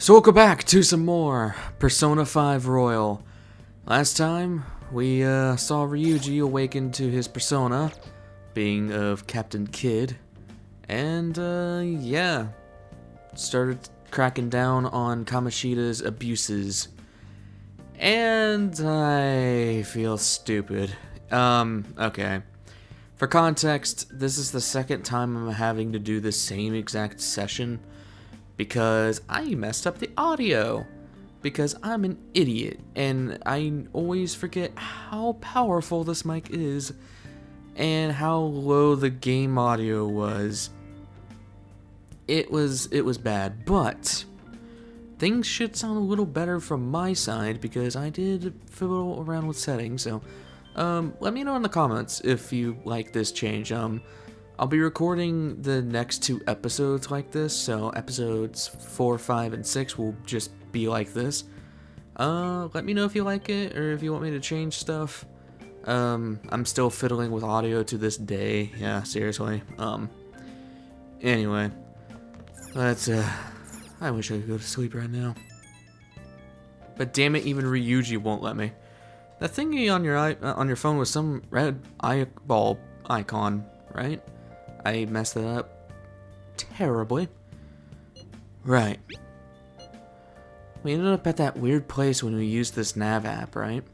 So welcome back to some more Persona 5 Royal. Last time, we saw Ryuji awaken to his persona, being of Captain Kid, and yeah, started cracking down on Kamoshida's abuses. And I feel stupid. Okay. For context, this is the second time I'm having to do the same exact session, because I messed up the audio. Because I'm an idiot, and I always forget how powerful this mic is, and how low the game audio was. It was bad, but things should sound a little better from my side, because I did fiddle around with settings, so let me know in the comments if you like this change. I'll be recording the next two episodes like this, so episodes 4, 5, and 6 will just be like this. Let me know if you like it, or if you want me to change stuff. I'm still fiddling with audio to this day, yeah, seriously. Anyway, let's, I wish I could go to sleep right now. But damn it, even Ryuji won't let me. That thingy on your phone was some red eyeball icon, right? I messed that up terribly. Right. We ended up at that weird place when we used this nav app, right?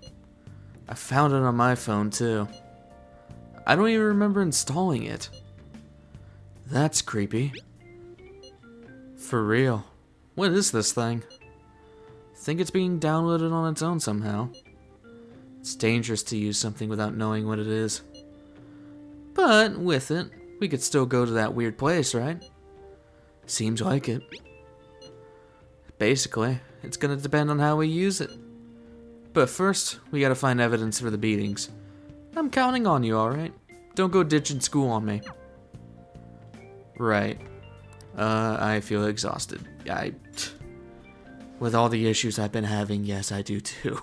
I found it on my phone too. I don't even remember installing it. That's creepy. For real. What is this thing? Think it's being downloaded on its own somehow. It's dangerous to use something without knowing what it is. But with it, we could still go to that weird place, right? Seems like it. Basically, it's gonna depend on how we use it. But first, we gotta find evidence for the beatings. I'm counting on you, alright? Don't go ditching school on me. Right. I feel exhausted. With all the issues I've been having, yes, I do too.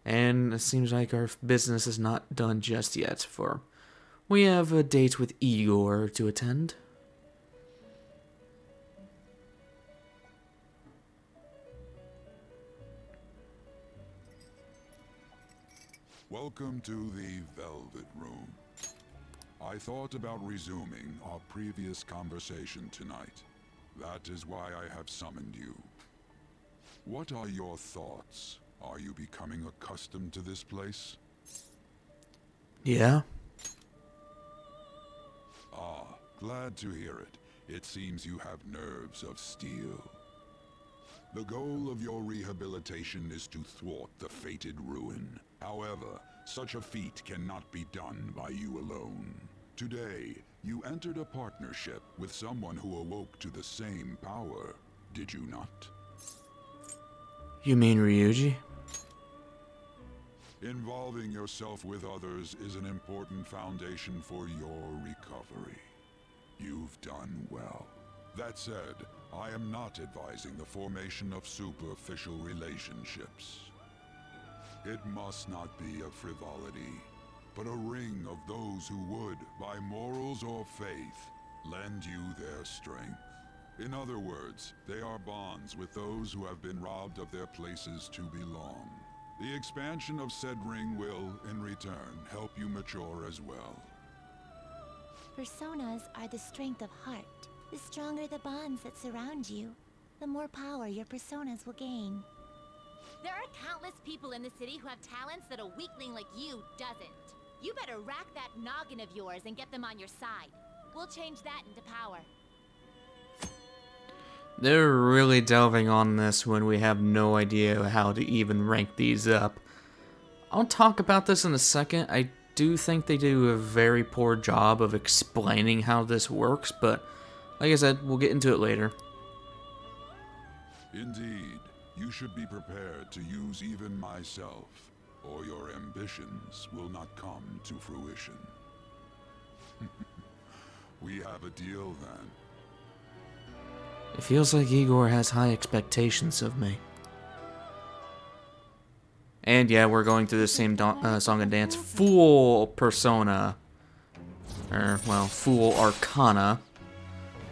And it seems like our business is not done just yet, for we have a date with Igor to attend. Welcome to the Velvet Room. I thought about resuming our previous conversation tonight. That is why I have summoned you. What are your thoughts? Are you becoming accustomed to this place? Yeah? Ah, glad to hear it. It seems you have nerves of steel. The goal of your rehabilitation is to thwart the fated ruin. However, such a feat cannot be done by you alone. Today, you entered a partnership with someone who awoke to the same power, did you not? You mean Ryuji? Involving yourself with others is an important foundation for your recovery. You've done well. That said, I am not advising the formation of superficial relationships. It must not be a frivolity, but a ring of those who would, by morals or faith, lend you their strength. In other words, they are bonds with those who have been robbed of their places to belong. The expansion of said ring will, in return, help you mature as well. Personas are the strength of heart. The stronger the bonds that surround you, the more power your personas will gain. There are countless people in the city who have talents that a weakling like you doesn't. You better rack that noggin of yours and get them on your side. We'll change that into power. They're really delving on this when we have no idea how to even rank these up. I'll talk about this in a second. I do think they do a very poor job of explaining how this works, but like I said, we'll get into it later. Indeed, you should be prepared to use even myself, or your ambitions will not come to fruition. We have a deal then. It feels like Igor has high expectations of me. And yeah, we're going through the same song and dance. Fool Persona. Or, well, Fool Arcana.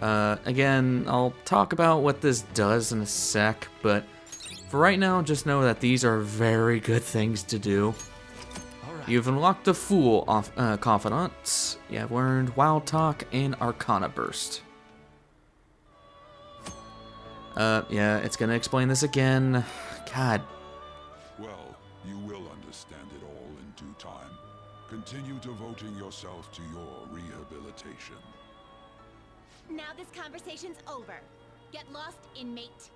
Again, I'll talk about what this does in a sec, but for right now, just know that these are very good things to do. You've unlocked the Fool Confidant. You have learned Wild Talk and Arcana Burst. Yeah, it's gonna explain this again. God. Well, you will understand it all in due time. Continue devoting yourself to your rehabilitation. Now this conversation's over. Get lost, inmate.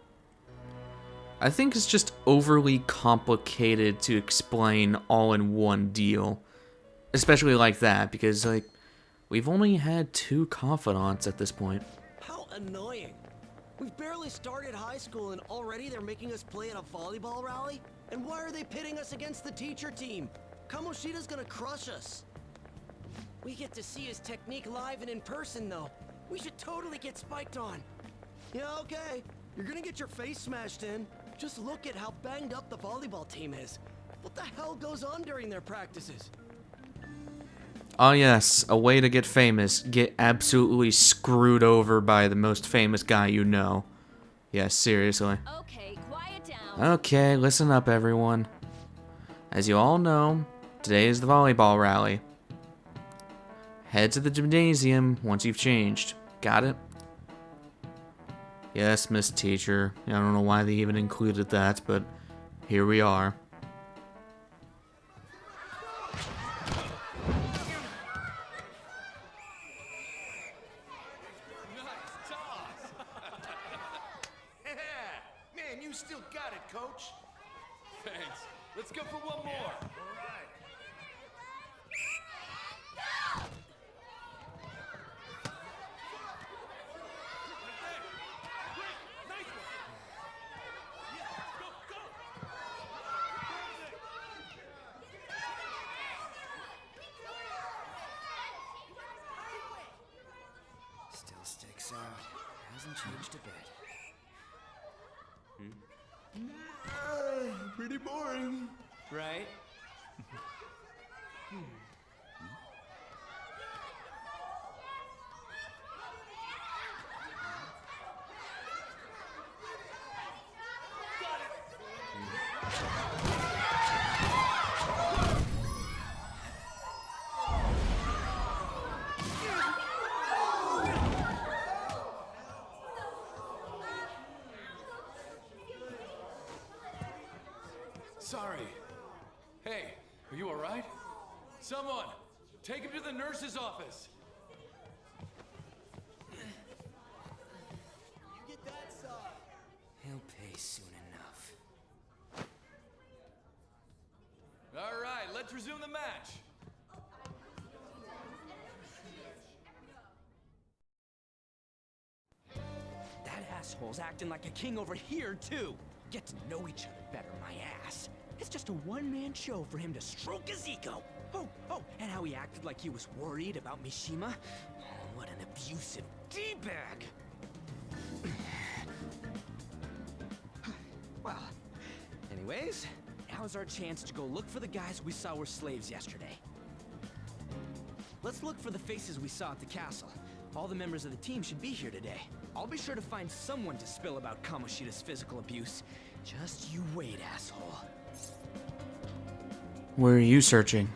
I think it's just overly complicated to explain all in one deal. Especially like that, because, like, we've only had 2 confidants at this point. How annoying. We've barely started high school and already they're making us play at a volleyball rally? And why are they pitting us against the teacher team? Kamoshida's gonna crush us. We get to see his technique live and in person, though. We should totally get spiked on. Yeah, okay. You're gonna get your face smashed in. Just look at how banged up the volleyball team is. What the hell goes on during their practices? Oh yes, a way to get famous. Get absolutely screwed over by the most famous guy you know. Yes, seriously. Okay, quiet down. Okay, listen up everyone. As you all know, today is the volleyball rally. Head to the gymnasium once you've changed. Got it? Yes, Miss Teacher. I don't know why they even included that, but here we are. Man, you still got it, Coach. Thanks. Let's go for one more. Still sticks out. Hasn't changed a bit. Pretty boring. Right? Sorry. Hey, are you alright? Someone, take him to the nurse's office. He'll pay soon enough. Alright, let's resume the match. That asshole's acting like a king over here, too. Get to know each other better, my ass. It's just a one-man show for him to stroke his ego. Oh, and how he acted like he was worried about Mishima. Oh, what an abusive D-bag. Well, anyways, now's our chance to go look for the guys we saw were slaves yesterday. Let's look for the faces we saw at the castle. All the members of the team should be here today. I'll be sure to find someone to spill about Kamoshida's physical abuse. Just you wait, asshole. Where are you searching?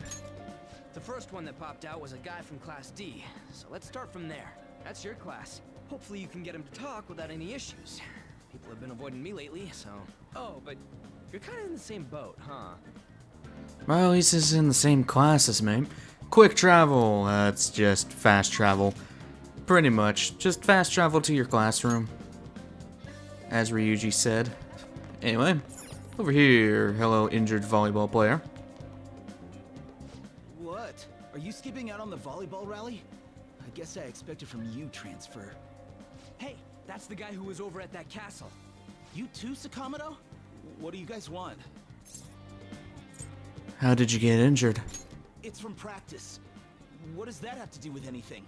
The first one that popped out was a guy from Class D, so let's start from there. That's your class. Hopefully you can get him to talk without any issues. People have been avoiding me lately, so... Oh, but you're kind of in the same boat, huh? Well, at least he's in the same class as me. Quick travel, that's just fast travel. Pretty much, just fast travel to your classroom. As Ryuji said. Anyway, over here, hello injured volleyball player. What? Are you skipping out on the volleyball rally? I guess I expected from you, Transfer. Hey, that's the guy who was over at that castle. You too, Sakamoto? What do you guys want? How did you get injured? It's from practice. What does that have to do with anything?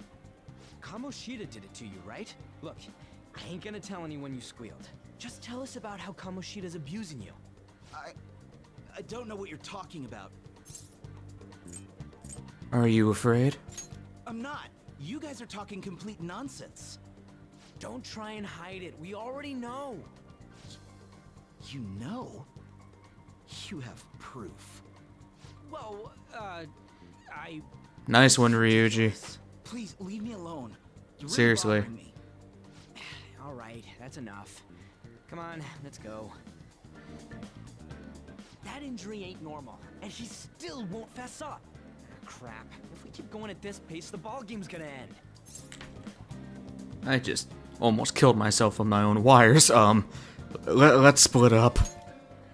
Kamoshida did it to you, right? Look, I ain't gonna tell anyone you squealed. Just tell us about how Kamoshida's abusing you. I don't know what you're talking about. Are you afraid? I'm not. You guys are talking complete nonsense. Don't try and hide it. We already know. You know? You have proof. Well, I... Nice one, Ryuji. Please, leave me alone. You're really Seriously. bothering me. All right, that's enough. Come on, let's go. That injury ain't normal, and he still won't fess up. Crap. If we keep going at this pace, the ball game's gonna end. I just almost killed myself on my own wires. Let's split up.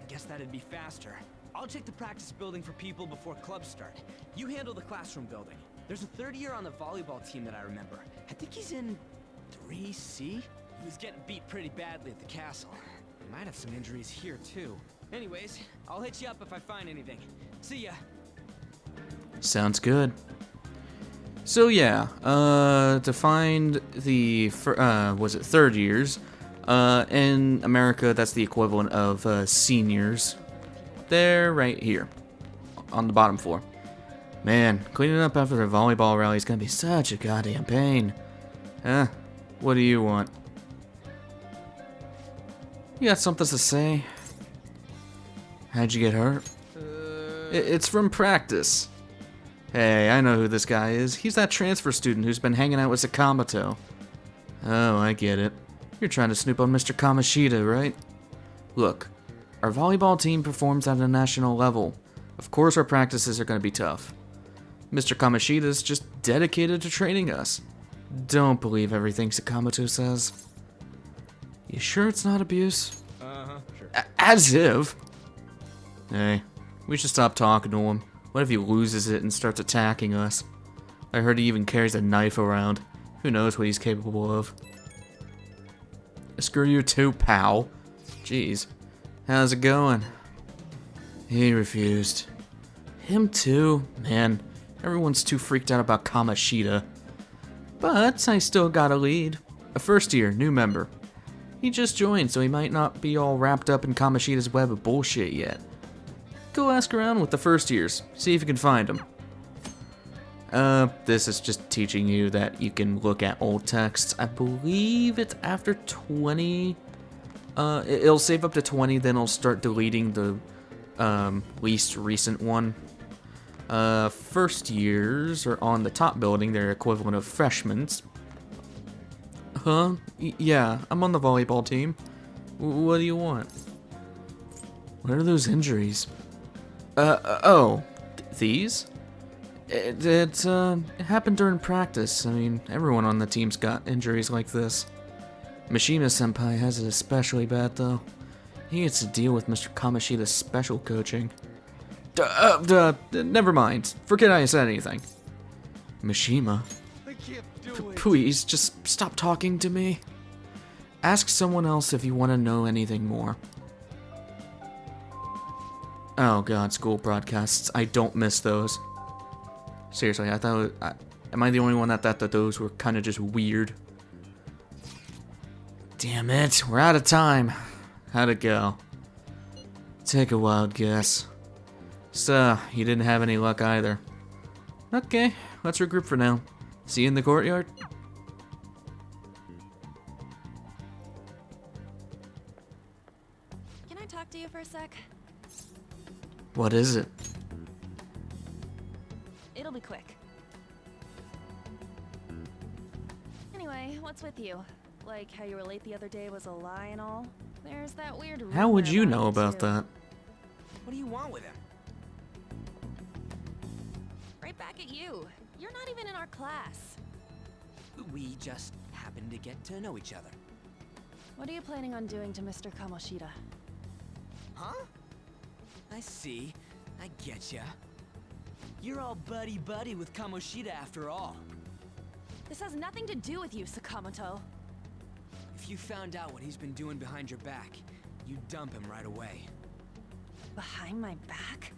Guess that'd be faster. I'll check the practice building for people before clubs start. You handle the classroom building. There's a third year on the volleyball team that I remember. I think he's in 3C? He was getting beat pretty badly at the castle. He might have some injuries here too. Anyways, I'll hit you up if I find anything. See ya. Sounds good. So yeah, to find the was it third years? In America, that's the equivalent of seniors. They're right here, on the bottom floor. Man, cleaning up after the volleyball rally is gonna be such a goddamn pain. What do you want? You got something to say? How'd you get hurt? It's from practice. Hey, I know who this guy is. He's that transfer student who's been hanging out with Sakamoto. Oh, I get it. You're trying to snoop on Mr. Kamoshida, right? Look, our volleyball team performs at a national level. Of course our practices are going to be tough. Mr. Kamoshida's just dedicated to training us. Don't believe everything Sakamoto says. You sure it's not abuse? Sure. As if. Hey, we should stop talking to him. What if he loses it and starts attacking us? I heard he even carries a knife around. Who knows what he's capable of. Screw you too, pal. Jeez. How's it going? He refused. Him too? Man, everyone's too freaked out about Kamoshida. But I still got a lead. A first year, new member. He just joined, so he might not be all wrapped up in Kamoshida's web of bullshit yet. Go ask around with the first years, see if you can find them. This is just teaching you that you can look at old texts. I believe it's after 20. It'll save up to 20, then it'll start deleting the least recent one. First years are on the top building, they're equivalent of freshmen. Huh? Yeah, I'm on the volleyball team. What do you want? What are those injuries? Oh, these? It happened during practice. I mean, everyone on the team's got injuries like this. Mishima-senpai has it especially bad, though. He gets to deal with Mr. Kamoshida's special coaching. Never mind. Forget I said anything. Mishima? I can't do it. Please, just stop talking to me. Ask someone else if you want to know anything more. Oh god, school broadcasts. I don't miss those. Seriously, I thought... am I the only one that thought that those were kind of just weird? Damn it, we're out of time. How'd it go? Take a wild guess. So, you didn't have any luck either. Okay, let's regroup for now. See you in the courtyard. Can I talk to you for a sec? What is it? It'll be quick. Anyway, what's with you? Like how you were late the other day was a lie and all? There's that weird How would rumor you know about too. that? What do you want with him? Right back at you. You're not even in our class. We just happen to get to know each other. What are you planning on doing to Mr. Kamoshida? Huh? I see. I getcha. You're all buddy-buddy with Kamoshida after all. This has nothing to do with you, Sakamoto. If you found out what he's been doing behind your back, you'd dump him right away. Behind my back?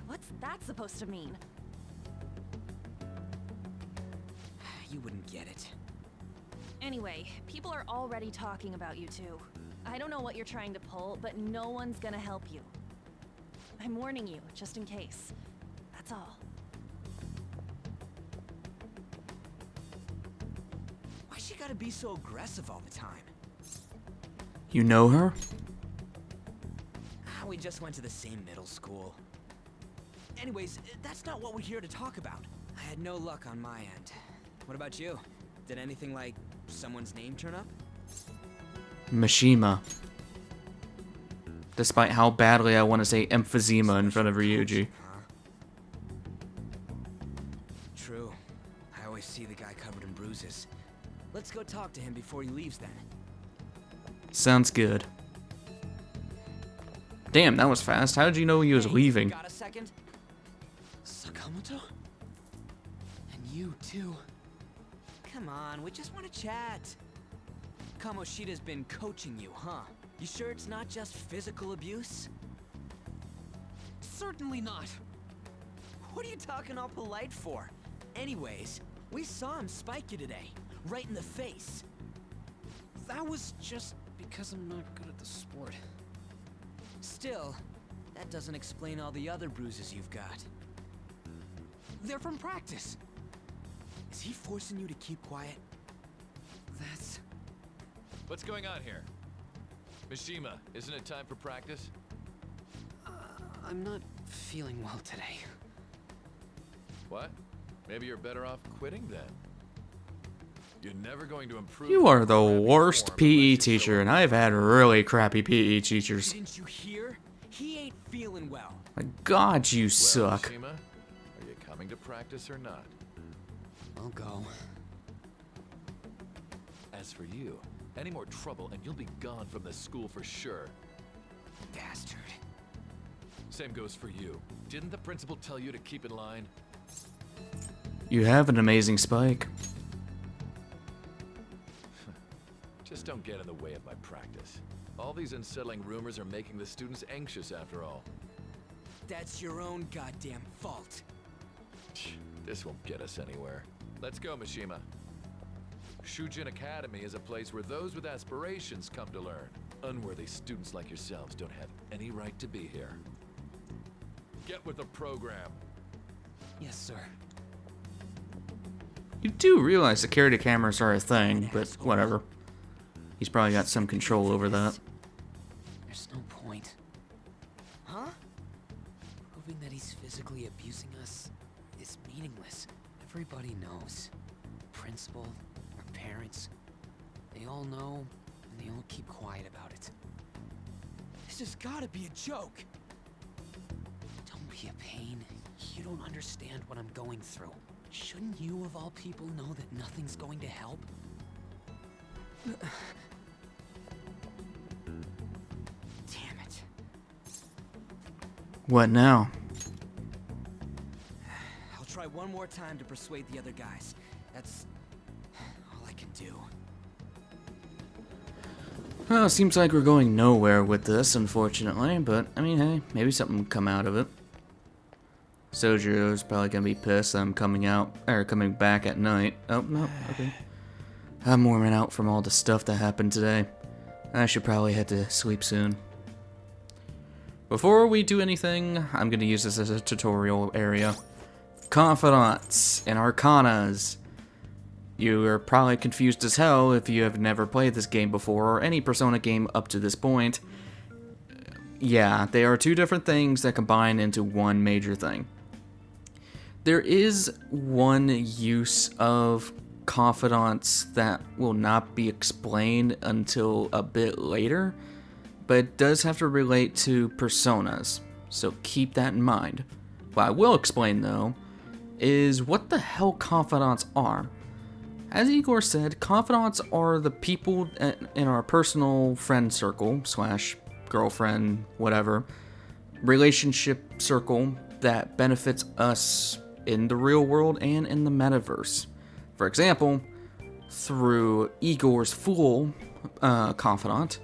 What's that supposed to mean? You wouldn't get it. Anyway, people are already talking about you two. I don't know what you're trying to pull, but no one's gonna help you. I'm warning you, just in case. That's all. Why she gotta be so aggressive all the time? You know her? We just went to the same middle school. Anyways, that's not what we're here to talk about. I had no luck on my end. What about you? Did anything like someone's name turn up? Mishima. Despite how badly I want to say emphysema in front of Ryuji. Huh? True. I always see the guy covered in bruises. Let's go talk to him before he leaves then. Sounds good. Damn, that was fast. How did you know he was leaving? Got a second? Sakamoto? And you too. Come on, we just want to chat. Kamoshida's been coaching you, huh? You sure it's not just physical abuse? Certainly not. What are you talking all polite for? Anyways, we saw him spike you today, right in the face. That was just because I'm not good at the sport. Still, that doesn't explain all the other bruises you've got. They're from practice. Is he forcing you to keep quiet? That's... What's going on here? Mishima, isn't it time for practice? I'm not feeling well today. What? Maybe you're better off quitting then. You're never going to improve. You are the your worst form PE unless you teacher, show and I've had really crappy PE teachers. Didn't you hear? He ain't feeling well. My God, you Well, suck. Mishima, are you coming to practice or not? I'll go. As for you, any more trouble and you'll be gone from this school for sure. Bastard. Same goes for you. Didn't the principal tell you to keep in line? You have an amazing spike. Just don't get in the way of my practice. All these unsettling rumors are making the students anxious after all. That's your own goddamn fault. This won't get us anywhere. Let's go, Mishima. Shujin Academy is a place where those with aspirations come to learn. Unworthy students like yourselves don't have any right to be here. Get with the program. Yes, sir. You do realize security cameras are a thing, but whatever. He's probably got some control over that. There's no point. Huh? Proving that he's physically abusing us is meaningless. Everybody knows. Principal, our parents, they all know, and they all keep quiet about it. This has gotta be a joke. Don't be a pain. You don't understand what I'm going through. Shouldn't you, of all people, know that nothing's going to help? Damn it. What now? I'll try one more time to persuade the other guys. That's all I can do. Well, seems like we're going nowhere with this, unfortunately, but, I mean, hey, maybe something will come out of it. Sojiro's probably gonna be pissed that I'm coming back at night. Oh, no, okay. I'm warming out from all the stuff that happened today. I should probably head to sleep soon. Before we do anything, I'm gonna use this as a tutorial area. Confidants and Arcanas. You are probably confused as hell if you have never played this game before, or any Persona game up to this point. Yeah, they are two different things that combine into one major thing. There is one use of confidants that will not be explained until a bit later, but it does have to relate to personas, so keep that in mind. What I will explain, though, is what the hell confidants are. As Igor said, confidants are the people in our personal friend circle, / girlfriend, whatever, relationship circle that benefits us in the real world and in the metaverse. For example, through Igor's Fool confidant,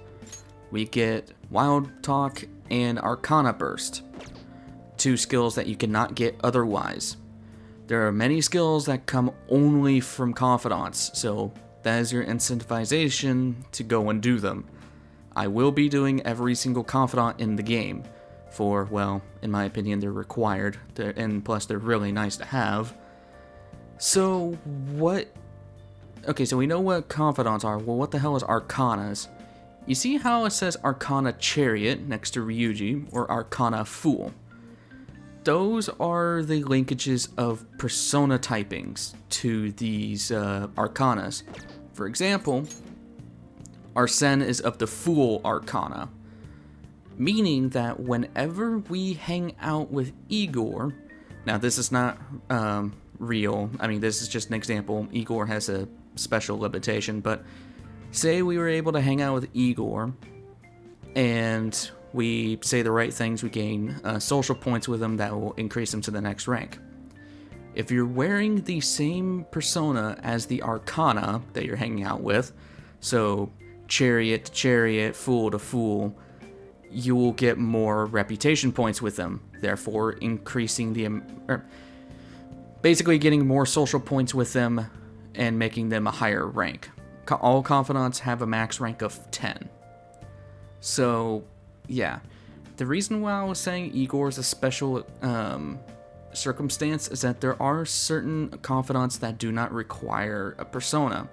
we get Wild Talk and Arcana Burst, two skills that you cannot get otherwise. There are many skills that come only from confidants, so that is your incentivization to go and do them. I will be doing every single confidant in the game, for, well, in my opinion, they're required, and plus they're really nice to have. So, what Okay, so we know what confidants are. Well, what the hell is arcanas? You see how it says Arcana Chariot next to Ryuji, or Arcana Fool? Those are the linkages of persona typings to these arcanas. For example, Arsene is of the Fool Arcana, meaning that whenever we hang out with Igor, now this is not real, I mean this is just an example, Igor has a special limitation, but say we were able to hang out with Igor, and we say the right things, we gain social points with him that will increase him to the next rank. If you're wearing the same persona as the Arcana that you're hanging out with, so Chariot to Chariot, Fool to Fool, you will get more reputation points with them, therefore increasing basically getting more social points with them and making them a higher rank. All confidants have a max rank of 10. So, yeah. The reason why I was saying Igor is a special circumstance is that there are certain confidants that do not require a persona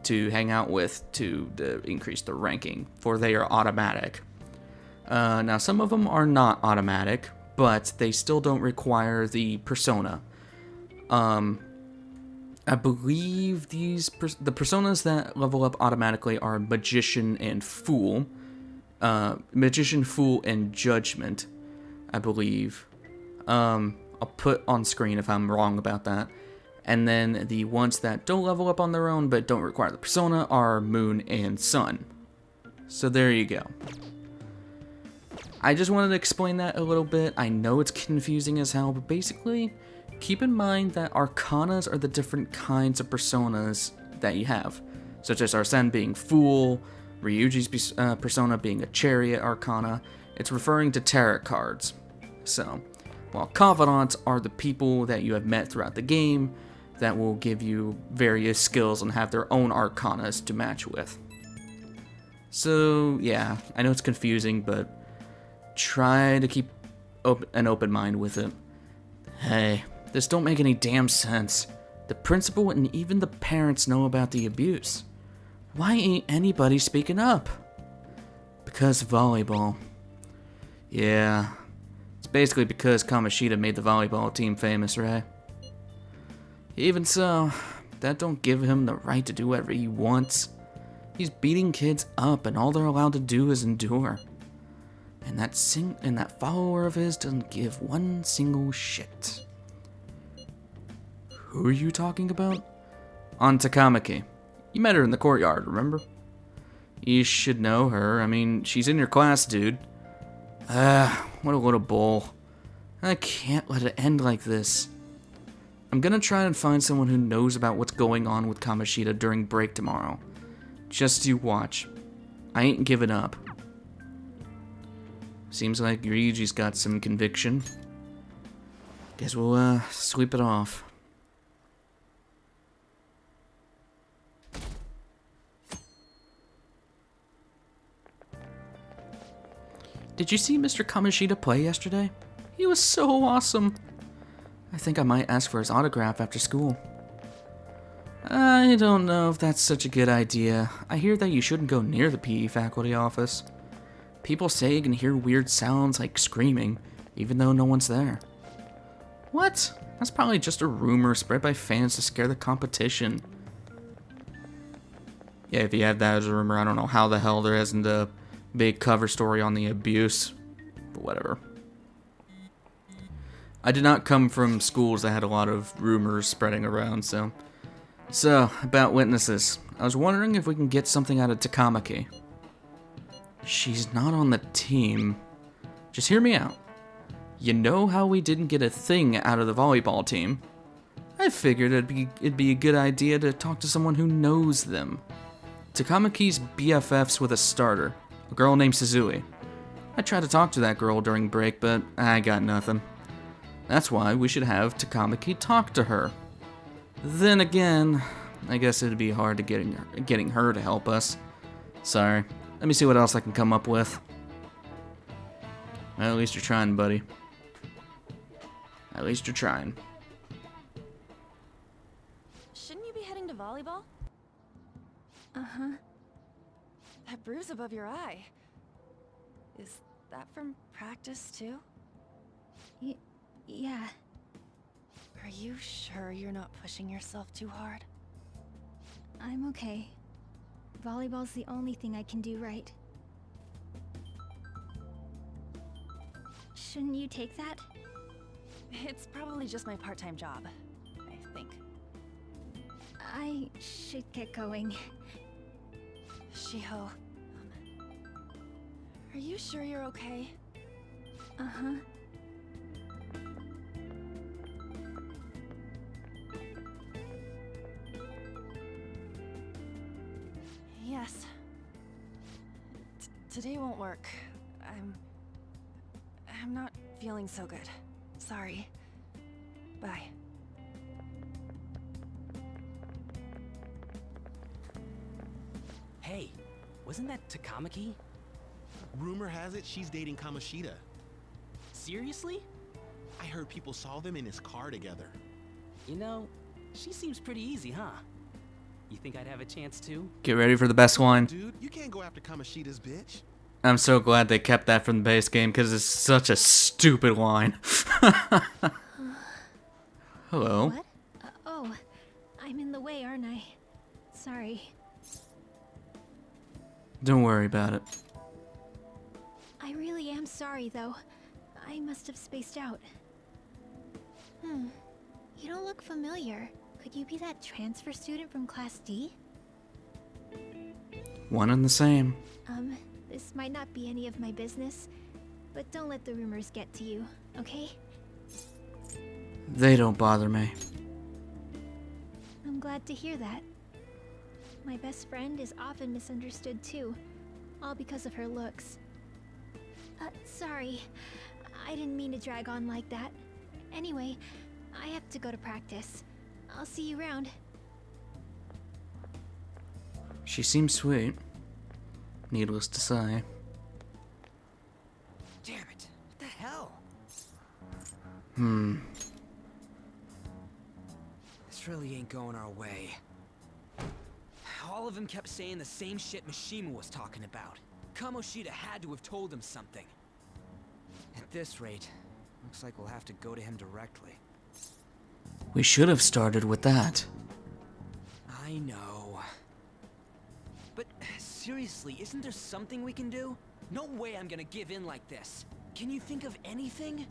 to hang out with to increase their ranking, for they are automatic. Now, some of them are not automatic, but they still don't require the persona. I believe the personas that level up automatically are Magician and Fool. Magician, Fool, and Judgment, I believe. I'll put on screen if I'm wrong about that. And then the ones that don't level up on their own but don't require the persona are Moon and Sun. So there you go. I just wanted to explain that a little bit. I know it's confusing as hell, but basically, keep in mind that arcanas are the different kinds of personas that you have, such as Arsene being Fool, Ryuji's persona being a Chariot Arcana. It's referring to tarot cards. So, while confidants are the people that you have met throughout the game that will give you various skills and have their own arcanas to match with. So, yeah, I know it's confusing, but try to keep an open mind with it. Hey, this don't make any damn sense. The principal and even the parents know about the abuse. Why ain't anybody speaking up? Because volleyball. Yeah, it's basically because Kamoshida made the volleyball team famous, right? Even so, that don't give him the right to do whatever he wants. He's beating kids up and all they're allowed to do is endure. And that follower of his doesn't give one single shit. Who are you talking about? On Takamaki. You met her in the courtyard, remember? You should know her. I mean, she's in your class, dude. What a little bull. I can't let it end like this. I'm gonna try and find someone who knows about what's going on with Kamoshida during break tomorrow. Just you watch. I ain't giving up. Seems like Ryuji's got some conviction. Guess we'll, sweep it off. Did you see Mr. Kamoshida play yesterday? He was so awesome. I think I might ask for his autograph after school. I don't know if that's such a good idea. I hear that you shouldn't go near the PE faculty office. People say you can hear weird sounds like screaming, even though no one's there. What? That's probably just a rumor spread by fans to scare the competition. Yeah, if you have that as a rumor, I don't know how the hell there isn't a big cover story on the abuse. But whatever. I did not come from schools that had a lot of rumors spreading around, so... So, about witnesses. I was wondering if we can get something out of Takamaki. She's not on the team. Just hear me out. You know how we didn't get a thing out of the volleyball team? I figured it'd be a good idea to talk to someone who knows them. Takamaki's BFFs with a starter, a girl named Suzui. I tried to talk to that girl during break, but I got nothing. That's why we should have Takamaki talk to her. Then again, I guess it'd be hard to getting her to help us. Sorry. Let me see what else I can come up with. Well, at least you're trying, buddy. At least you're trying. Shouldn't you be heading to volleyball? Uh-huh. That bruise above your eye. Is that from practice, too? Yeah. Are you sure you're not pushing yourself too hard? I'm okay. Volleyball's the only thing I can do right. Shouldn't you take that? It's probably just my part-time job, I think. I should get going. Shiho, are you sure you're okay? Uh-huh. Yes. Today won't work. I'm not feeling so good. Sorry. Bye. Hey, wasn't that Takamaki? Rumor has it she's dating Kamoshida. Seriously? I heard people saw them in his car together. You know, she seems pretty easy, huh? You think I'd have a chance too? Get ready for the best one. Dude, you can't go after Kamoshida's bitch. I'm so glad they kept that from the base game because it's such a stupid line. Hello. What? Oh, I'm in the way, aren't I? Sorry. Don't worry about it. I really am sorry, though. I must have spaced out. You don't look familiar. Could you be that transfer student from Class D? One and the same. This might not be any of my business, but don't let the rumors get to you, okay? They don't bother me. I'm glad to hear that. My best friend is often misunderstood too, all because of her looks. Sorry. I didn't mean to drag on like that. Anyway, I have to go to practice. I'll see you around. She seems sweet. Needless to say. Damn it. What the hell? This really ain't going our way. All of them kept saying the same shit Mishima was talking about. Kamoshida had to have told him something. At this rate, looks like we'll have to go to him directly. We should have started with that. I know. But seriously, isn't there something we can do? No way I'm gonna give in like this. Can you think of anything?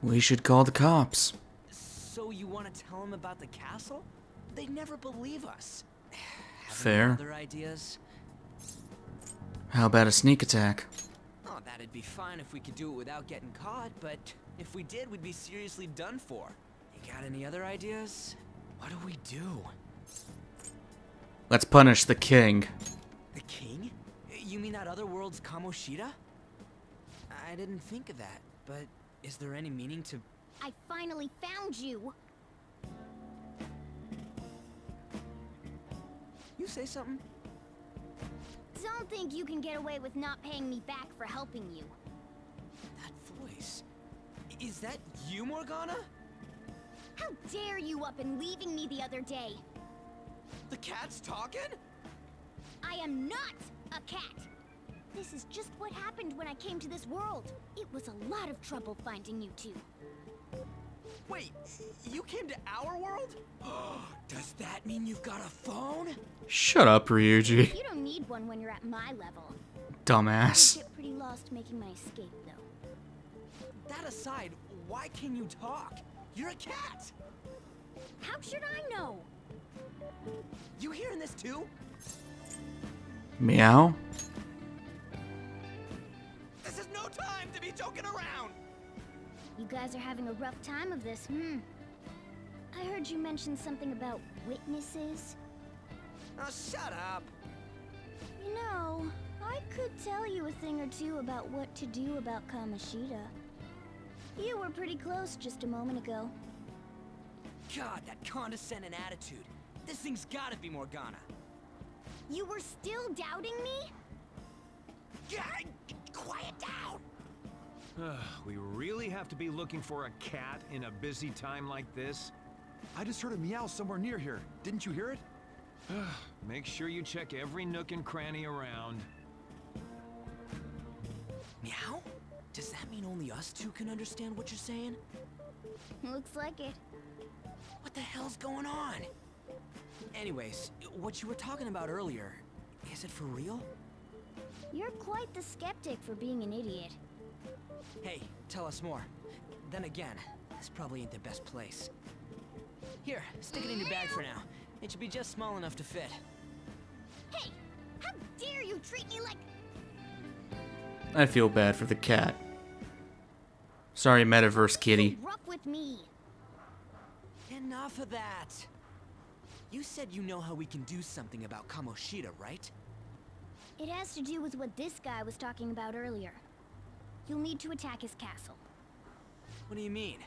We should call the cops. So you want to tell them about the castle? They'd never believe us. Have Fair. any other ideas? How about a sneak attack? Oh, that'd be fine if we could do it without getting caught, but if we did, we'd be seriously done for. You got any other ideas? What do we do? Let's punish the king. The king? You mean that other world's Kamoshida? I didn't think of that, but is there any meaning to... I finally found you! You say something? Don't think you can get away with not paying me back for helping you. That voice... Is that you, Morgana? How dare you up and leaving me the other day? The cat's talking? I am not a cat! This is just what happened when I came to this world. It was a lot of trouble finding you two. Wait, you came to our world? Does that mean you've got a phone? Shut up, Ryuji. You don't need one when you're at my level. Dumbass. I get pretty lost making my escape, though. That aside, why can you talk? You're a cat! How should I know? You hearing this too? Meow? This is no time to be joking around! You guys are having a rough time of this, I heard you mention something about witnesses. Oh, shut up! You know, I could tell you a thing or two about what to do about Kamoshida. You were pretty close just a moment ago. God, that condescending attitude. This thing's gotta be Morgana. You were still doubting me? God, quiet down! We really have to be looking for a cat in a busy time like this? I just heard a meow somewhere near here. Didn't you hear it? Make sure you check every nook and cranny around. Meow? Does that mean only us two can understand what you're saying? Looks like it. What the hell's going on? Anyways, what you were talking about earlier, is it for real? You're quite the skeptic for being an idiot. Hey, tell us more. Then again, this probably ain't the best place. Here, stick it in your bag for now. It should be just small enough to fit. Hey! How dare you treat me like... I feel bad for the cat. Sorry, Metaverse Kitty. Rough with me. Enough of that. You said you know how we can do something about Kamoshida, right? It has to do with what this guy was talking about earlier. You'll need to attack his castle. What do you mean?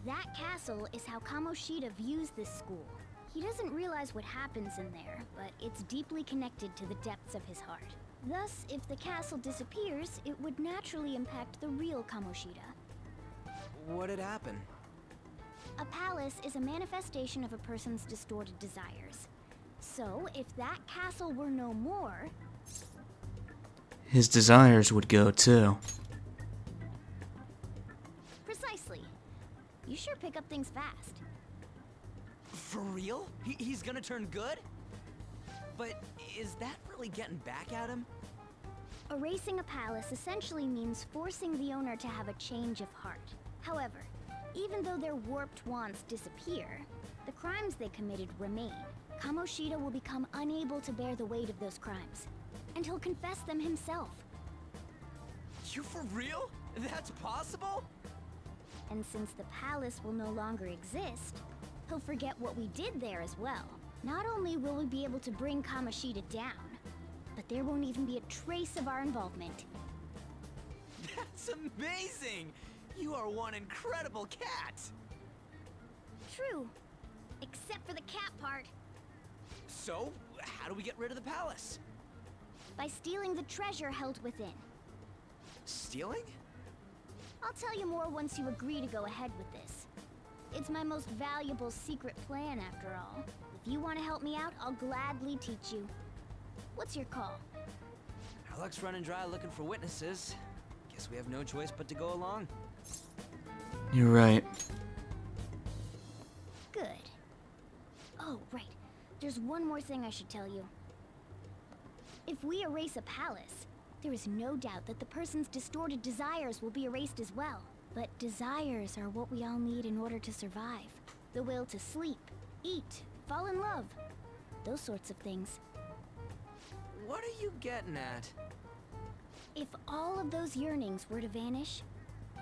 That castle is how Kamoshida views this school. He doesn't realize what happens in there, but it's deeply connected to the depths of his heart. Thus, if the castle disappears, it would naturally impact the real Kamoshida. What'd happen? A palace is a manifestation of a person's distorted desires. So, if that castle were no more... His desires would go too. Precisely. You sure pick up things fast. For real? He's gonna turn good? But is that really getting back at him? Erasing a palace essentially means forcing the owner to have a change of heart. However, even though their warped wants disappear, the crimes they committed remain. Kamoshida will become unable to bear the weight of those crimes, and he'll confess them himself. You for real? That's possible? And since the palace will no longer exist, he'll forget what we did there as well. Not only will we be able to bring Kamoshida down, but there won't even be a trace of our involvement. That's amazing! You are one incredible cat! True. Except for the cat part. So, how do we get rid of the palace? By stealing the treasure held within. Stealing? I'll tell you more once you agree to go ahead with this. It's my most valuable secret plan, after all. If you want to help me out, I'll gladly teach you. What's your call? Our luck's running dry looking for witnesses. Guess we have no choice but to go along. You're right. Good. Oh, right. There's one more thing I should tell you. If we erase a palace, there is no doubt that the person's distorted desires will be erased as well. But desires are what we all need in order to survive. The will to sleep, eat, fall in love. Those sorts of things. What are you getting at? If all of those yearnings were to vanish,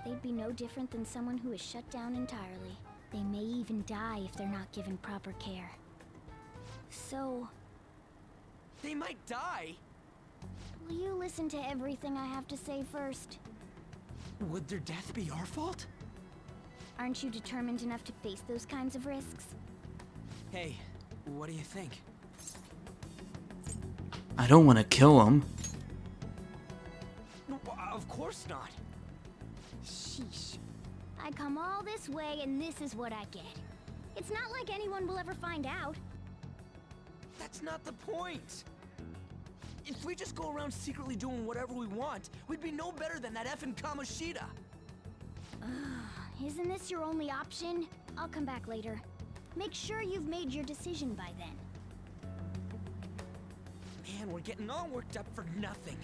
they'd be no different than someone who is shut down entirely. They may even die if they're not given proper care. So... They might die? will you listen to everything I have to say first? Would their death be our fault? Aren't you determined enough to face those kinds of risks? Hey, what do you think? I don't want to kill him. No, of course not. Sheesh. I come all this way and this is what I get. It's not like anyone will ever find out. That's not the point. If we just go around secretly doing whatever we want, we'd be no better than that effing Kamoshida. Isn't this your only option? I'll come back later. Make sure you've made your decision by then. Man, we're getting all worked up for nothing.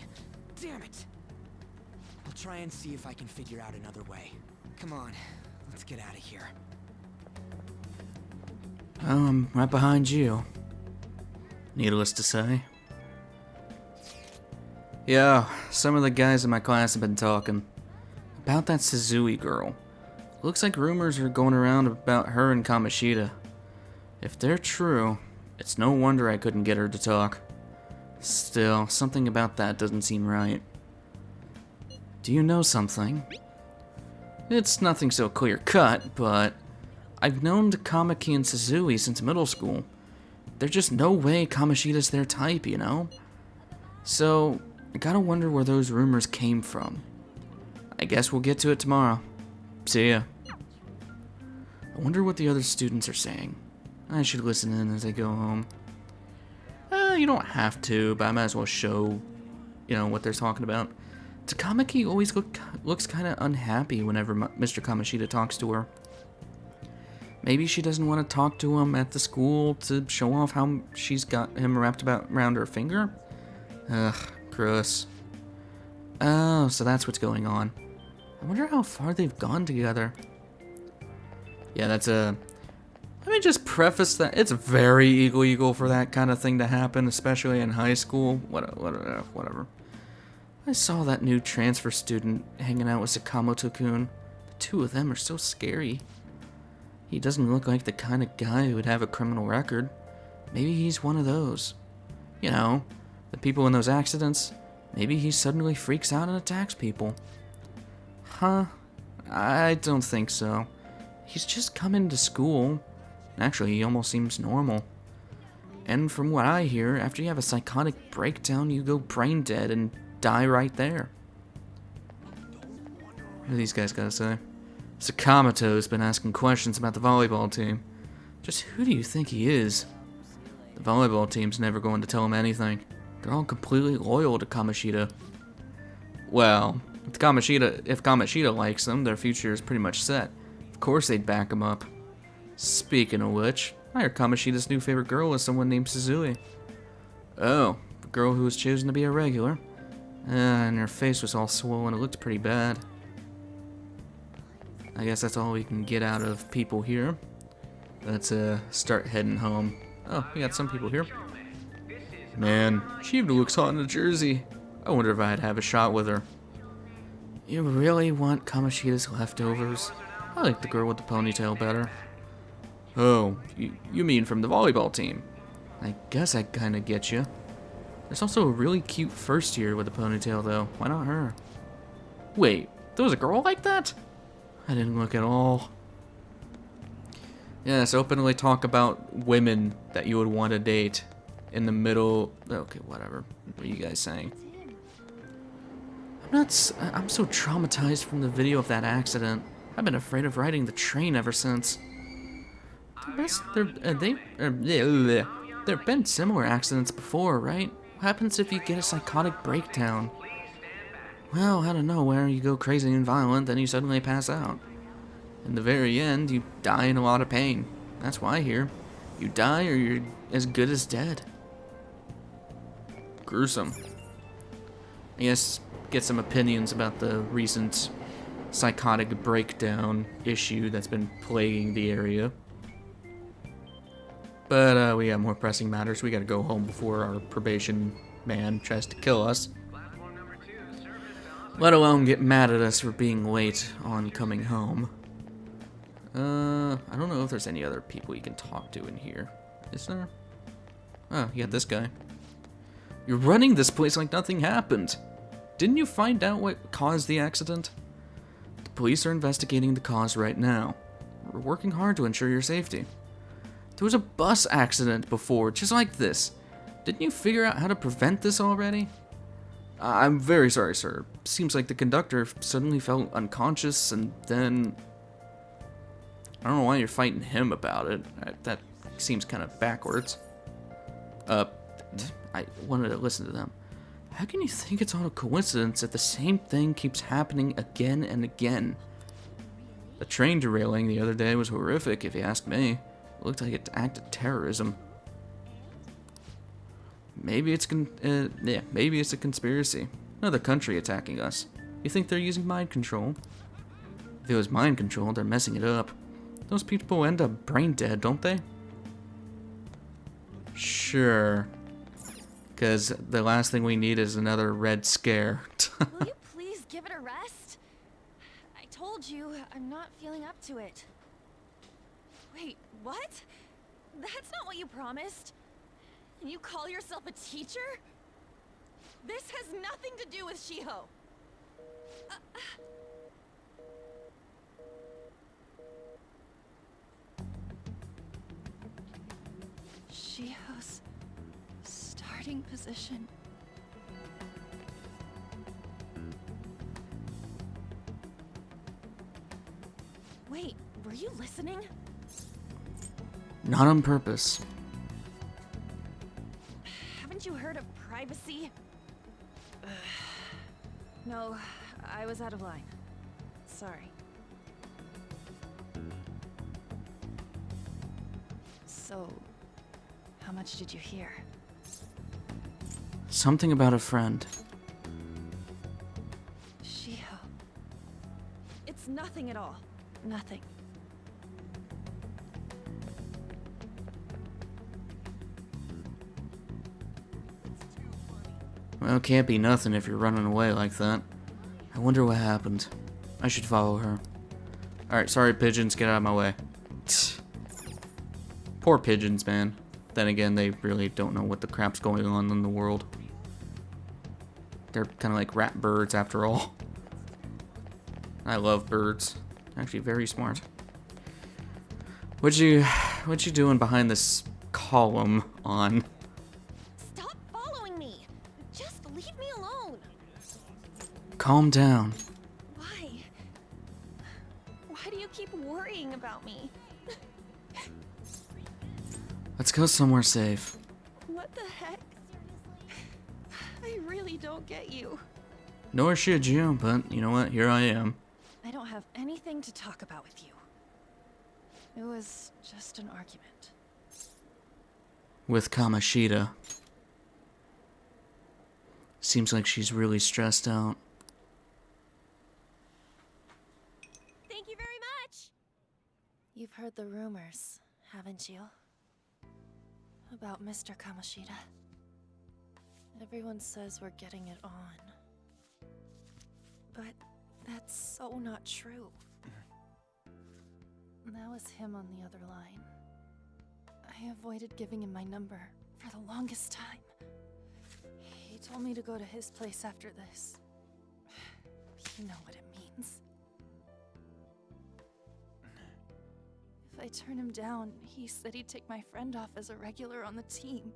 Damn it. I'll try and see if I can figure out another way. Come on, let's get out of here. Oh, I'm right behind you. Needless to say. Yeah, some of the guys in my class have been talking about that Suzui girl. Looks like rumors are going around about her and Kamoshida. If they're true, it's no wonder I couldn't get her to talk. Still, something about that doesn't seem right. Do you know something? It's nothing so clear-cut, but I've known Kamiki and Suzui since middle school. There's just no way Kamoshida's their type, you know? So, I gotta wonder where those rumors came from. I guess we'll get to it tomorrow. See ya. I wonder what the other students are saying. I should listen in as I go home. You don't have to, but I might as well show, you know, what they're talking about. Takamaki always looks kind of unhappy whenever Mr. Kamoshida talks to her. Maybe she doesn't want to talk to him at the school to show off how she's got him wrapped around her finger? Ugh, gross. Oh, so that's what's going on. I wonder how far they've gone together. Yeah, that's a... Let me just preface that it's very illegal for that kind of thing to happen, especially in high school. Whatever. I saw that new transfer student hanging out with Sakamoto-kun. The two of them are so scary. He doesn't look like the kind of guy who would have a criminal record. Maybe he's one of those. You know, the people in those accidents. Maybe he suddenly freaks out and attacks people. Huh? I don't think so. He's just come into school. Actually, he almost seems normal. And from what I hear, after you have a psychotic breakdown, you go brain dead and die right there. What do these guys gotta say? Sakamoto's been asking questions about the volleyball team. Just who do you think he is? The volleyball team's never going to tell him anything. They're all completely loyal to Kamoshida. Well, if Kamoshida likes them, their future is pretty much set. Of course they'd back him up. Speaking of which, I heard Kamoshida's new favorite girl is someone named Suzui. Oh, the girl who was chosen to be a regular. And her face was all swollen. It looked pretty bad. I guess that's all we can get out of people here. Let's start heading home. Oh, we got some people here. Man, she even looks hot in a jersey. I wonder if I'd have a shot with her. You really want Kamoshida's leftovers? I like the girl with the ponytail better. Oh, you mean from the volleyball team? I guess I kinda get you. There's also a really cute first year with a ponytail though. Why not her? Wait, there was a girl like that? I didn't look at all. Yes, openly talk about women that you would want to date in the middle. Okay, whatever. What are you guys saying? I'm so traumatized from the video of that accident. I've been afraid of riding the train ever since. There've been similar accidents before, right? What happens if you get a psychotic breakdown? Well, out of nowhere, you go crazy and violent, then you suddenly pass out. In the very end, you die in a lot of pain. That's why I hear. You die or you're as good as dead. Gruesome. I guess get some opinions about the recent psychotic breakdown issue that's been plaguing the area. But we got more pressing matters. We gotta go home before our probation man tries to kill us. Let alone get mad at us for being late on coming home. I don't know if there's any other people you can talk to in here. Is there? Oh, you got this guy. You're running this place like nothing happened. Didn't you find out what caused the accident? The police are investigating the cause right now. We're working hard to ensure your safety. There was a bus accident before, just like this. Didn't you figure out how to prevent this already? I'm very sorry, sir. Seems like the conductor suddenly felt unconscious and then... I don't know why you're fighting him about it. That seems kind of backwards. I wanted to listen to them. How can you think it's all a coincidence that the same thing keeps happening again and again? The train derailing the other day was horrific, if you ask me. It looked like an act of terrorism. Maybe it's maybe it's a conspiracy. Another country attacking us. You think they're using mind control? If it was mind control, they're messing it up. Those people end up brain dead, don't they? Sure. Because the last thing we need is another red scare. Will you please give it a rest? I told you, I'm not feeling up to it. Wait, what? That's not what you promised. And you call yourself a teacher? This has nothing to do with Shiho. Shiho's starting position. Wait, were you listening? Not on purpose. see? No, I was out of line. Sorry. So, how much did you hear? Something about a friend. Shiho. It's nothing at all. Nothing. Well, it can't be nothing if you're running away like that. I wonder what happened. I should follow her. Alright, sorry pigeons, get out of my way. Poor pigeons, man. Then again, they really don't know what the crap's going on in the world. They're kind of like rat birds after all. I love birds. Actually, very smart. What you doing behind this column on? Stop following me! Just leave me alone! Calm down. Why? Why do you keep worrying about me? Let's go somewhere safe. What the heck? I really don't get you. Nor should you, but you know what? Here I am. I don't have anything to talk about with you. It was just an argument. With Kamoshida. Seems like she's really stressed out. Thank you very much! You've heard the rumors, haven't you? About Mr. Kamoshida. Everyone says we're getting it on. But that's so not true. That was him on the other line. I avoided giving him my number for the longest time. He told me to go to his place after this. You know what it means. If I turn him down, he said he'd take my friend off as a regular on the team.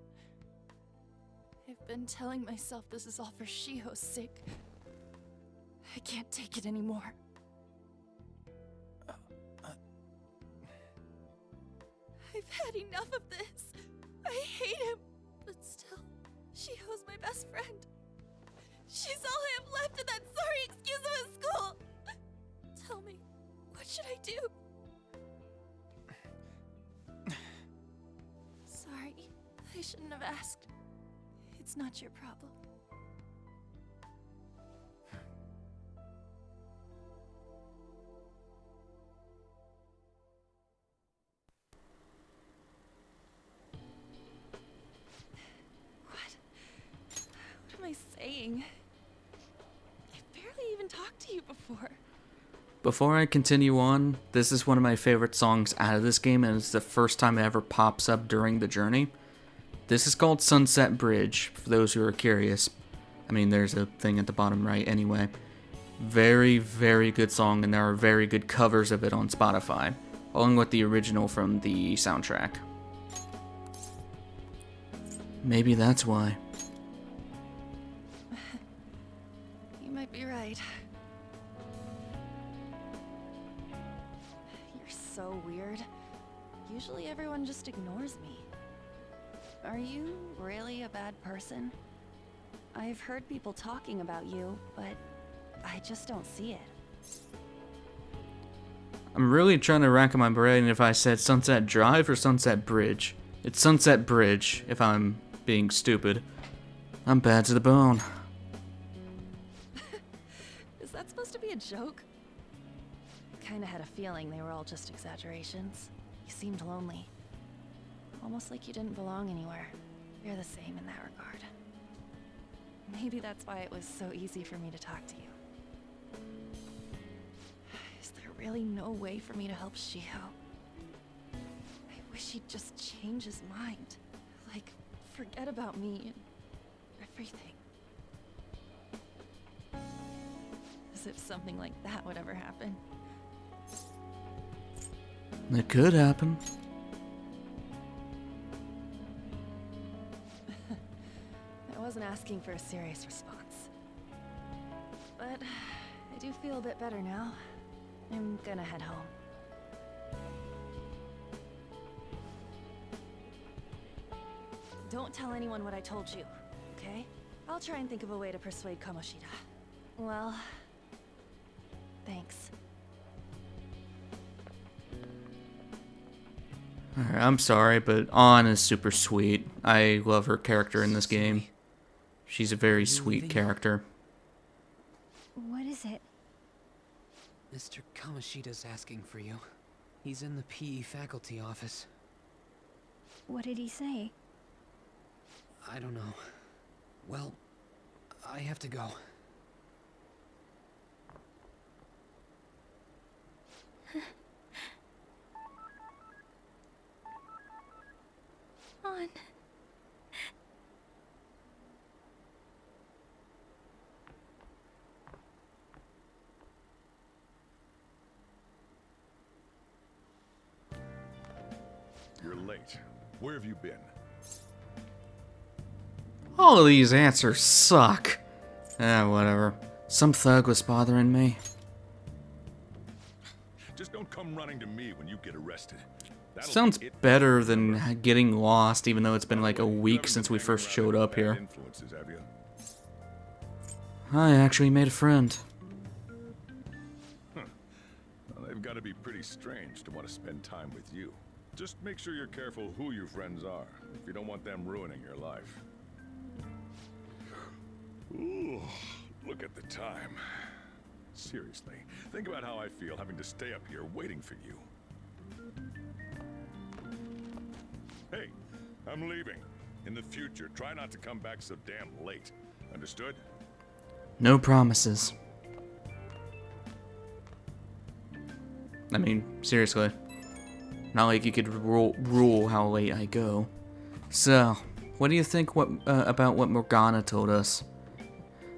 I've been telling myself this is all for Shiho's sake. I can't take it anymore. I've had enough of this. I hate him. But still, Shiho's my best friend. She's all I have left in that sorry excuse of a school. Tell me, what should I do? Sorry, I shouldn't have asked. It's not your problem. What am I saying? I've barely even talked to you before. Before I continue on, this is one of my favorite songs out of this game, and it's the first time it ever pops up during the journey. This is called Sunset Bridge, for those who are curious. I mean, there's a thing at the bottom right anyway. Very, very good song, and there are very good covers of it on Spotify, along with the original from the soundtrack. Maybe that's why. You might be right. You're so weird. Usually everyone just ignores me. Are you really a bad person? I've heard people talking about you, but I just don't see it. I'm really trying to rack my brain if I said Sunset Drive or Sunset Bridge. It's Sunset Bridge, if I'm being stupid. I'm bad to the bone. Is that supposed to be a joke? Kinda had a feeling they were all just exaggerations. You seemed lonely. Almost like you didn't belong anywhere. You're the same in that regard. Maybe that's why it was so easy for me to talk to you. Is there really no way for me to help Shiho? I wish he'd just change his mind. Like, forget about me and everything. As if something like that would ever happen. It could happen. I wasn't asking for a serious response. But I do feel a bit better now. I'm gonna head home. Don't tell anyone what I told you, okay? I'll try and think of a way to persuade Kamoshida. Well, thanks. Alright, I'm sorry, but Ann is super sweet. I love her character in this game. She's a very sweet character. What is it? Mr. Kamoshida's asking for you. He's in the PE faculty office. What did he say? I don't know. Well, I have to go. On. You're late. Where have you been? All of these answers suck. Whatever. Some thug was bothering me. Just don't come running to me when you get arrested. That'll Sounds be it. better than getting lost, even though it's been like a week since we first showed up here. Influences, have you? I actually made a friend. Well, they've got to be pretty strange to want to spend time with you. Just make sure you're careful who your friends are, if you don't want them ruining your life. Ooh, look at the time. Seriously, think about how I feel having to stay up here waiting for you. Hey, I'm leaving. In the future, try not to come back so damn late. Understood? No promises. I mean, seriously. Not like you could rule how late I go. So, what do you think about what Morgana told us?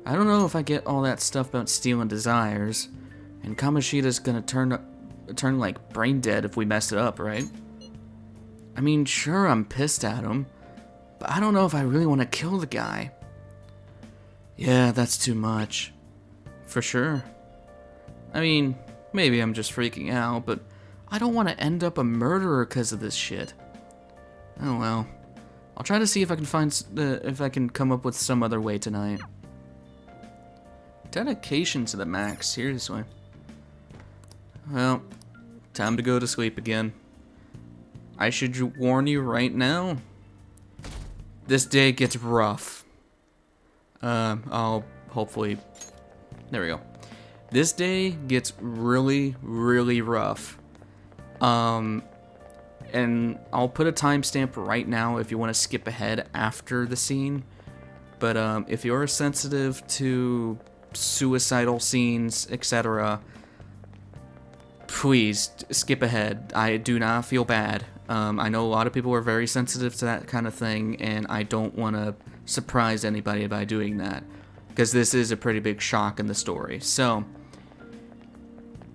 I don't know if I get all that stuff about stealing desires. And Kamoshida's gonna turn like brain dead if we mess it up, right? I mean, sure, I'm pissed at him, but I don't know if I really want to kill the guy. Yeah, that's too much. For sure. I mean, maybe I'm just freaking out, but I don't want to end up a murderer because of this shit. Oh well. I'll try to see if I can if I can come up with some other way tonight. Dedication to the max, seriously. Well, time to go to sleep again. I should warn you right now. This day gets rough. I'll hopefully... There we go. This day gets really, really rough. And I'll put a timestamp right now if you want to skip ahead after the scene. But if you're sensitive to suicidal scenes, etc., please skip ahead. I do not feel bad. I know a lot of people are very sensitive to that kind of thing, and I don't want to surprise anybody by doing that, because this is a pretty big shock in the story. So,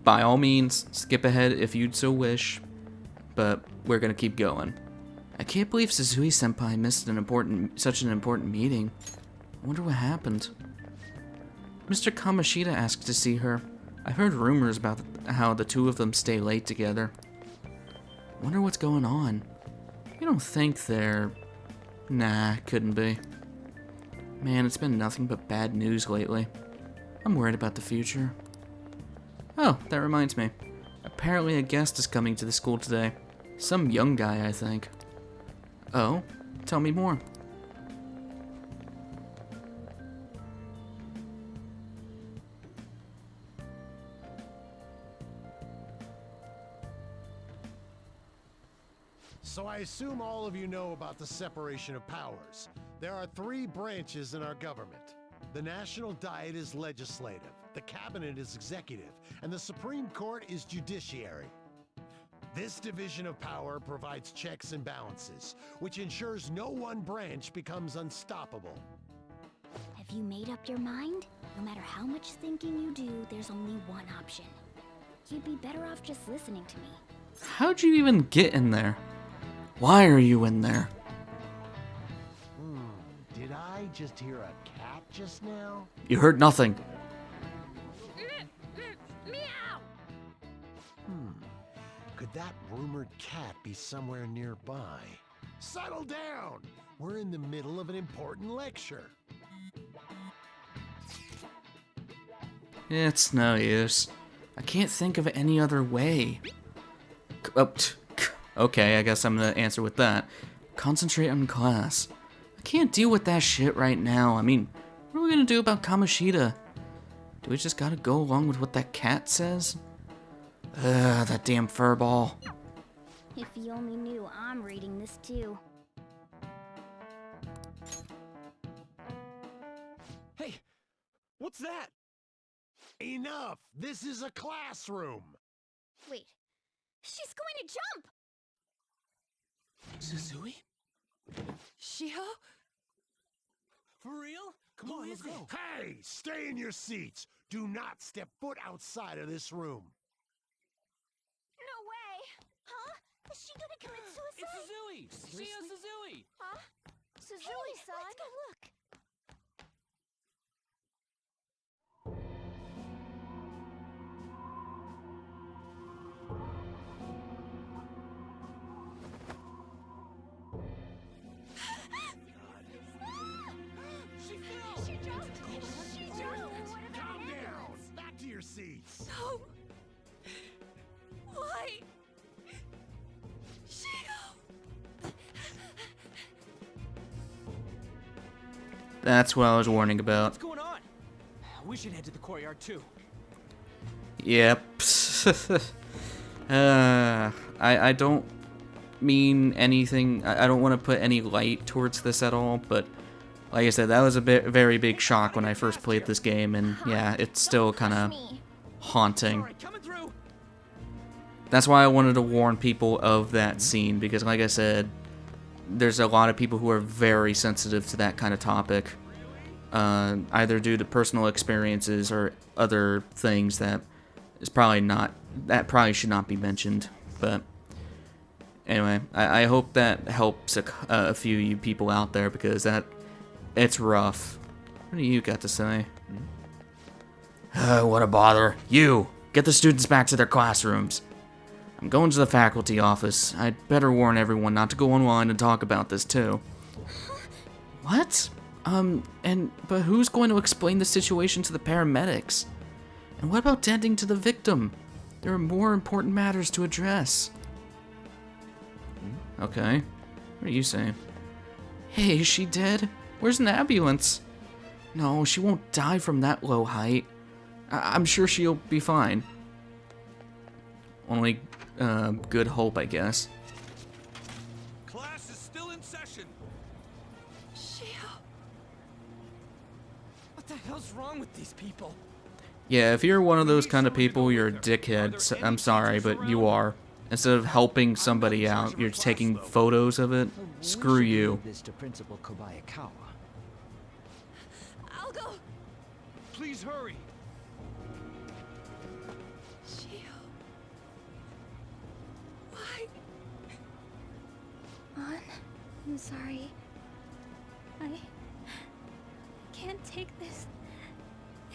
by all means, skip ahead if you'd so wish, but we're gonna keep going. I can't believe Suzui-senpai missed such an important meeting. I wonder what happened. Mr. Kamoshida asked to see her. I heard rumors about how the two of them stay late together. Wonder what's going on. You don't think they're... Nah, couldn't be. Man, it's been nothing but bad news lately. I'm worried about the future. Oh, that reminds me. Apparently a guest is coming to the school today. Some young guy, I think. Oh? Tell me more. So I assume all of you know about the separation of powers. There are 3 branches in our government. The National Diet is legislative, the Cabinet is executive, and the Supreme Court is judiciary. This division of power provides checks and balances, which ensures no one branch becomes unstoppable. Have you made up your mind? No matter how much thinking you do, there's only one option. You'd be better off just listening to me. How'd you even get in there? Why are you in there? Did I just hear a cat just now? You heard nothing. Meow! Could that rumored cat be somewhere nearby? Settle down! We're in the middle of an important lecture. It's no use. I can't think of any other way. Oh, okay, I guess I'm gonna answer with that. Concentrate on class. I can't deal with that shit right now. I mean, what are we gonna do about Kamoshida? Do we just gotta go along with what that cat says? Ugh, that damn furball. If you only knew I'm reading this too. Hey, what's that? Enough! This is a classroom! Wait, she's going to jump! Suzui? Shiho? For real? Come on, let's go. Hey, stay in your seats! Do not step foot outside of this room. No way! Huh? Is she gonna commit suicide? It's Suzui! Shio Suzui! Huh? Suzui-san? Let's go look. She fell! She jumped! She jumped! Calm down! Back to your seats! No! Why? Shiho! That's what I was warning about. What's going on? We should head to the courtyard too. Yep. I don't mean anything. I don't want to put any light towards this at all, but like I said, that was a very big shock when I first played this game, and yeah, it's still kind of haunting. That's why I wanted to warn people of that scene, because like I said, there's a lot of people who are very sensitive to that kind of topic, either due to personal experiences or other things that probably should not be mentioned. But anyway, I hope that helps a few of you people out there, because it's rough. What do you got to say? What a bother. You, get the students back to their classrooms. I'm going to the faculty office. I'd better warn everyone not to go online and talk about this too. What? But who's going to explain the situation to the paramedics? And what about tending to the victim? There are more important matters to address. Okay. What are you saying? Hey, is she dead? Where's an ambulance? No, she won't die from that low height. I'm sure she'll be fine. Only good hope, I guess. Class is still in session. Shiho! What the hell's wrong with these people? Yeah, if you're one of those kind of people, you're a dickhead. I'm sorry, but you are. Instead of helping somebody out, you're taking photos of it. Screw you. This to Principal Kobayakawa. I'll go! Please hurry. Shiho. Why? Mon, I'm sorry. I can't take this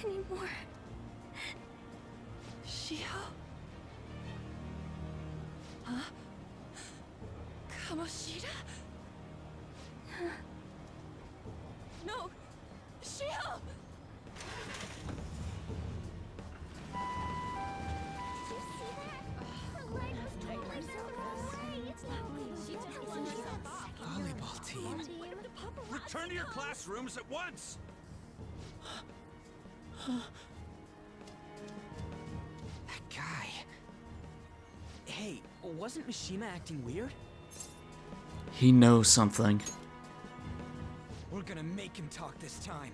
anymore. Shiho? Huh? Kamoshida? No! Shiho! Did you see that? Her leg was totally away. It's not Volleyball team. Return to your classrooms at once. That guy. Hey, wasn't Mishima acting weird? He knows something. We're gonna make him talk this time.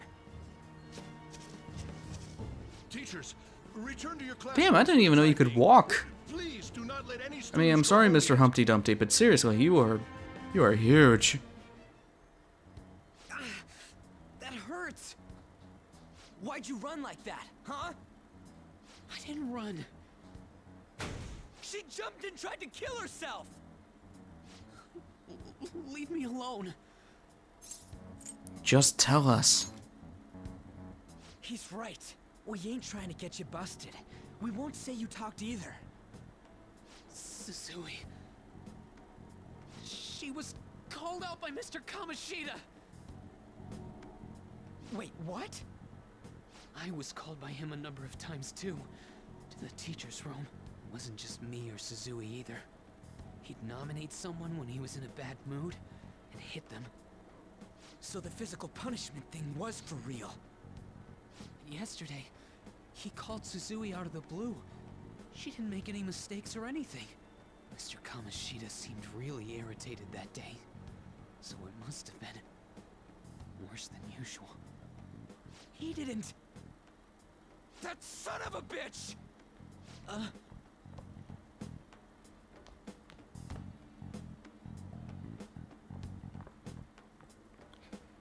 Teachers, return to your class. Damn, I didn't even know you could walk. Please do not let any I mean, I'm sorry, Mr. Humpty Dumpty, but seriously, you are huge. That hurts. Why'd you run like that, huh? I didn't run. She jumped and tried to kill herself. Leave me alone. Just tell us. He's right. We ain't trying to get you busted. We won't say you talked either. Suzui. She was called out by Mr. Kamoshida. Wait, what? I was called by him a number of times too, to the teacher's room. It wasn't just me or Suzui either. He'd nominate someone when he was in a bad mood, and hit them. So the physical punishment thing was for real. And yesterday, he called Suzui out of the blue. She didn't make any mistakes or anything. Mr. Kamoshida seemed really irritated that day, so it must have been worse than usual. He didn't... That son of a bitch!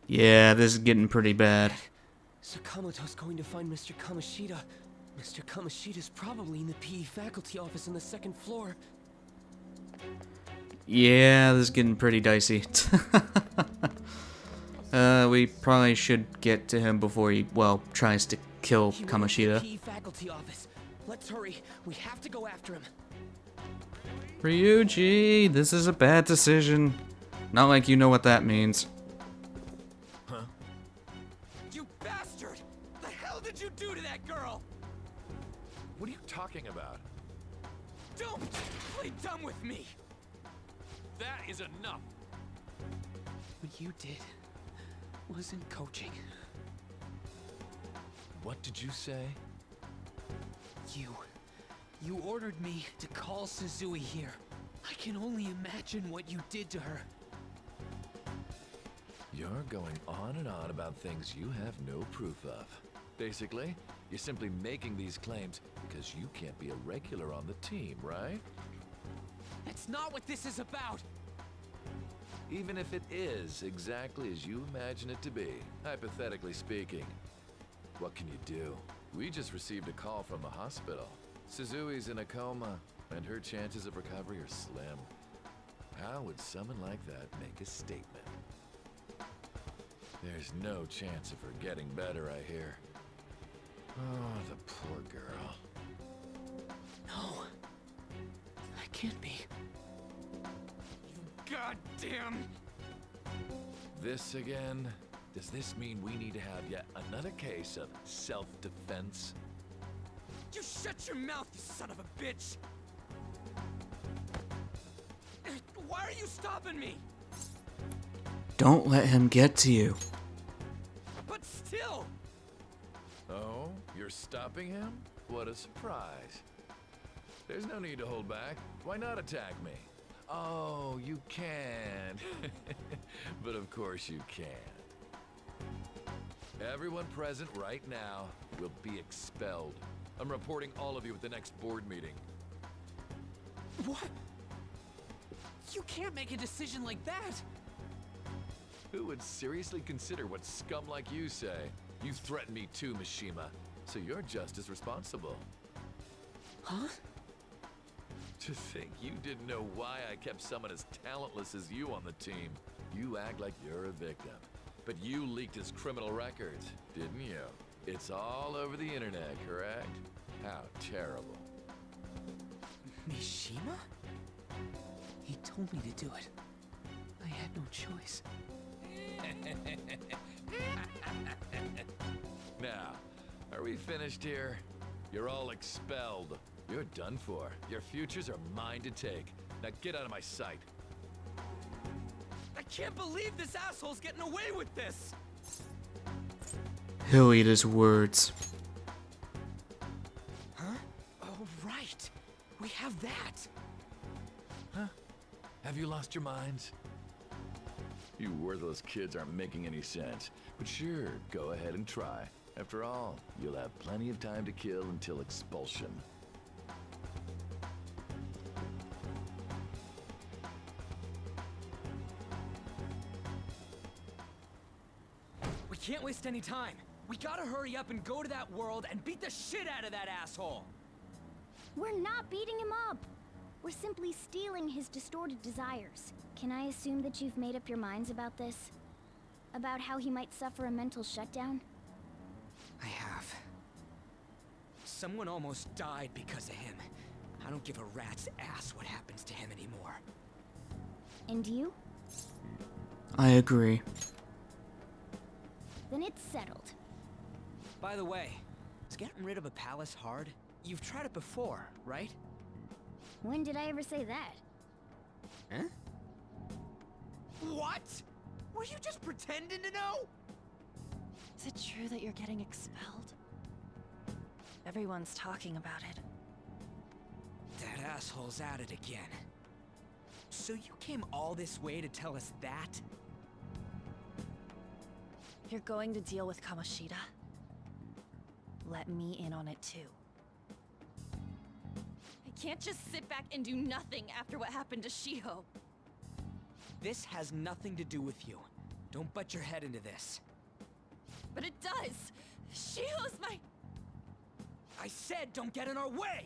Yeah, this is getting pretty bad. Sakamoto's going to find Mr. Kamoshida. Mr. Kamoshida's probably in the PE faculty office on the second floor. Yeah, this is getting pretty dicey. We probably should get to him before he, well, tries to kill Kamoshida. PE faculty office. Let's hurry. We have to go after him. Ryuji, this is a bad decision. Not like you know what that means. Huh? You bastard! The hell did you do to that girl? What are you talking about? Don't play dumb with me! That is enough! What you did wasn't coaching. What did you say? You ordered me to call Suzui here. I can only imagine what you did to her. You're going on and on about things you have no proof of. Basically, you're simply making these claims because you can't be a regular on the team, right? That's not what this is about! Even if it is exactly as you imagine it to be, hypothetically speaking, what can you do? We just received a call from the hospital. Suzui's in a coma, and her chances of recovery are slim. How would someone like that make a statement? There's no chance of her getting better, I hear. Oh, the poor girl. No. That can't be. You goddamn... This again? Does this mean we need to have yet another case of self-defense? You shut your mouth, you son of a bitch! Why are you stopping me? Don't let him get to you. But still! Oh, you're stopping him? What a surprise. There's no need to hold back. Why not attack me? Oh, you can. But of course you can. Everyone present right now will be expelled. I'm reporting all of you at the next board meeting. What? You can't make a decision like that! Who would seriously consider what scum like you say? You threatened me too, Mishima, so you're just as responsible. Huh? To think you didn't know why I kept someone as talentless as you on the team. You act like you're a victim. But you leaked his criminal records, didn't you? It's all over the internet, correct? How terrible. Mishima? He told me to do it. I had no choice. Now, are we finished here? You're all expelled. You're done for. Your futures are mine to take. Now get out of my sight. I can't believe this asshole's getting away with this! He'll eat his words. Huh? Oh, right. We have that. Huh? Have you lost your minds? You worthless kids aren't making any sense. But sure, go ahead and try. After all, you'll have plenty of time to kill until expulsion. We can't waste any time. We gotta hurry up and go to that world and beat the shit out of that asshole! We're not beating him up. We're simply stealing his distorted desires. Can I assume that you've made up your minds about this? About how he might suffer a mental shutdown? I have. Someone almost died because of him. I don't give a rat's ass what happens to him anymore. And you? I agree. then it's settled. By the way, is getting rid of a palace hard? You've tried it before, right? When did I ever say that? Huh? What? Were you just pretending to know? Is it true that you're getting expelled? Everyone's talking about it. That asshole's at it again. So you came all this way to tell us that? You're going to deal with Kamoshida. Let me in on it too. I can't just sit back and do nothing after what happened to Shiho. This has nothing to do with you. Don't butt your head into this. But it does! Shiho's my... I said don't get in our way!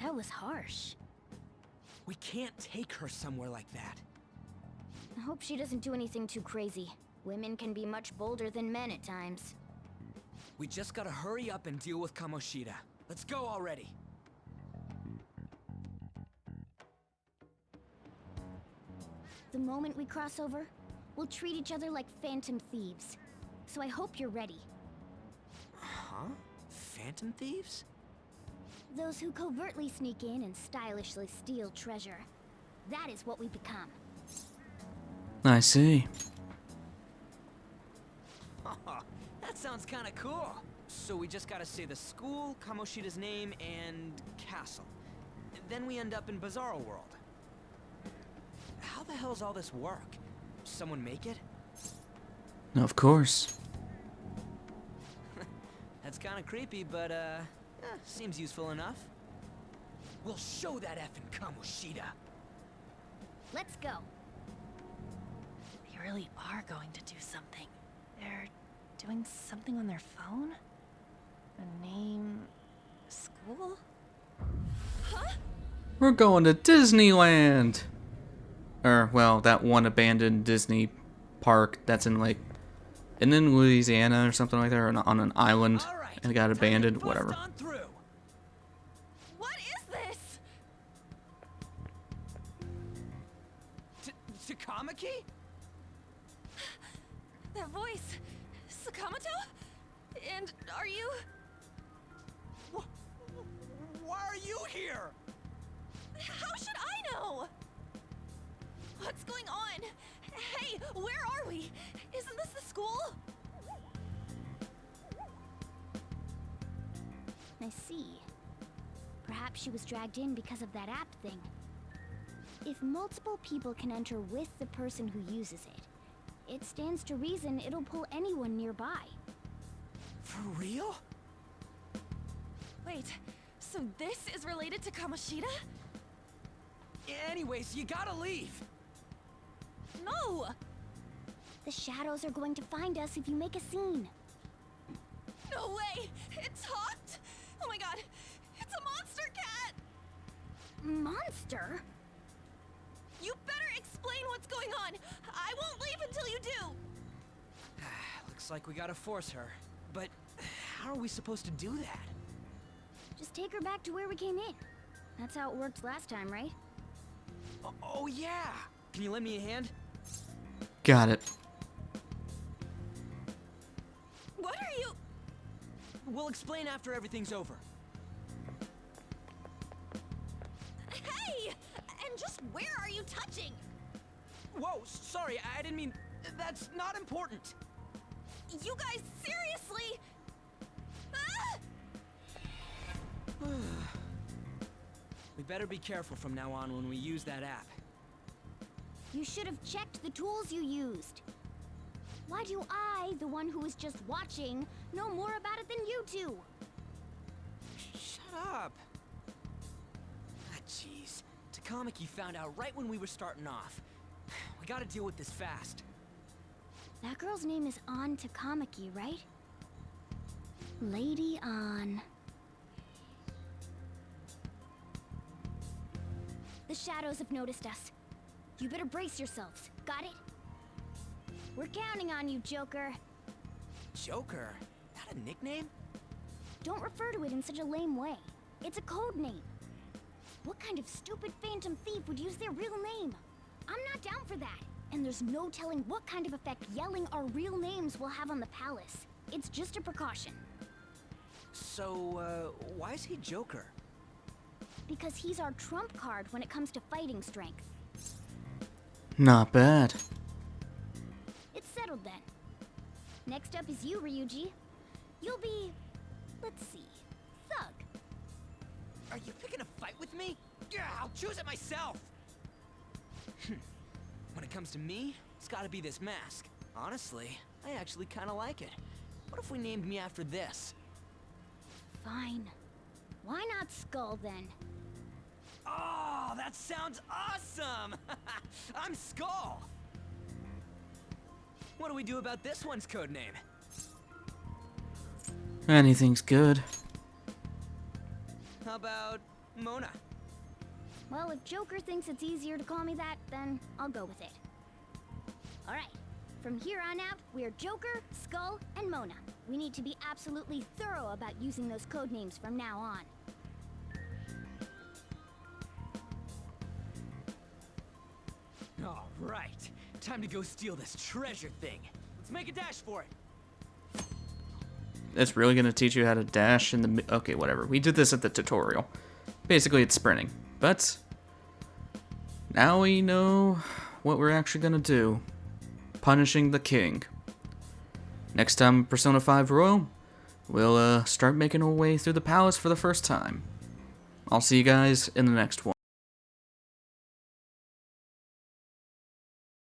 That was harsh. We can't take her somewhere like that. I hope she doesn't do anything too crazy. Women can be much bolder than men at times. We just gotta hurry up and deal with Kamoshida. Let's go already. The moment we cross over, we'll treat each other like phantom thieves. So I hope you're ready. Huh? Phantom thieves? Those who covertly sneak in and stylishly steal treasure. That is what we become. I see. That sounds kinda cool. So we just gotta say the school, Kamoshida's name, and castle. Then we end up in Bizarro World. How the hell's all this work? Someone make it? Of course. That's kinda creepy, but seems useful enough. We'll show that effing Kamoshida. Let's go. They really are going to do something. They're doing something on their phone? A name... school? Huh? We're going to Disneyland! Or, well, that one abandoned Disney park that's in, like, in Louisiana or something like that, or on an island, and it got abandoned, whatever. What is this? Takamaki? That voice... Sakamoto? And are you... Why are you here? How should I know? What's going on? Hey, where are we? Isn't this the school? I see. Perhaps she was dragged in because of that app thing. If multiple people can enter with the person who uses it, it stands to reason it'll pull anyone nearby. For real? Wait, so this is related to Kamoshida? Anyways, you gotta leave. No! The shadows are going to find us if you make a scene. No way! It talked? Oh my god! It's a monster cat! Monster? You better explain what's going on! I won't leave until you do! Looks like we gotta force her. But how are we supposed to do that? Just take her back to where we came in. That's how it worked last time, right? Oh yeah! Can you lend me a hand? Got it. What are you... We'll explain after everything's over. Hey! And just where are you touching? Whoa, sorry, I didn't mean... That's not important. You guys, seriously? Ah! We better be careful from now on when we use that app. You should have checked the tools you used. Why do I, the one who was just watching, know more about it than you two? Shut up. Ah, jeez. Takamaki found out right when we were starting off. We gotta deal with this fast. That girl's name is An Takamaki, right? Lady An. The shadows have noticed us. You better brace yourselves. Got it? We're counting on you, Joker. Joker? That a nickname? Don't refer to it in such a lame way. It's a code name. What kind of stupid phantom thief would use their real name? I'm not down for that. And there's no telling what kind of effect yelling our real names will have on the palace. It's just a precaution. So, why is he Joker? Because he's our trump card when it comes to fighting strength. Not bad. It's settled then. Next up is you, Ryuji. You'll be... let's see... Thug. Are you picking a fight with me? Yeah, I'll choose it myself! When it comes to me, it's gotta be this mask. Honestly, I actually kinda like it. What if we named me after this? Fine. Why not Skull, then? Oh, that sounds awesome! I'm Skull! What do we do about this one's codename? Anything's good. How about Mona? Well, if Joker thinks it's easier to call me that, then I'll go with it. Alright, from here on out, we're Joker, Skull, and Mona. We need to be absolutely thorough about using those codenames from now on. All right, time to go steal this treasure thing. Let's make a dash for it. It's really gonna teach you how to dash in the... Okay, whatever. We did this at the tutorial. Basically, it's sprinting. But now we know what we're actually gonna do. Punishing the king. Next time, Persona 5 Royal, we'll start making our way through the palace for the first time. I'll see you guys in the next one.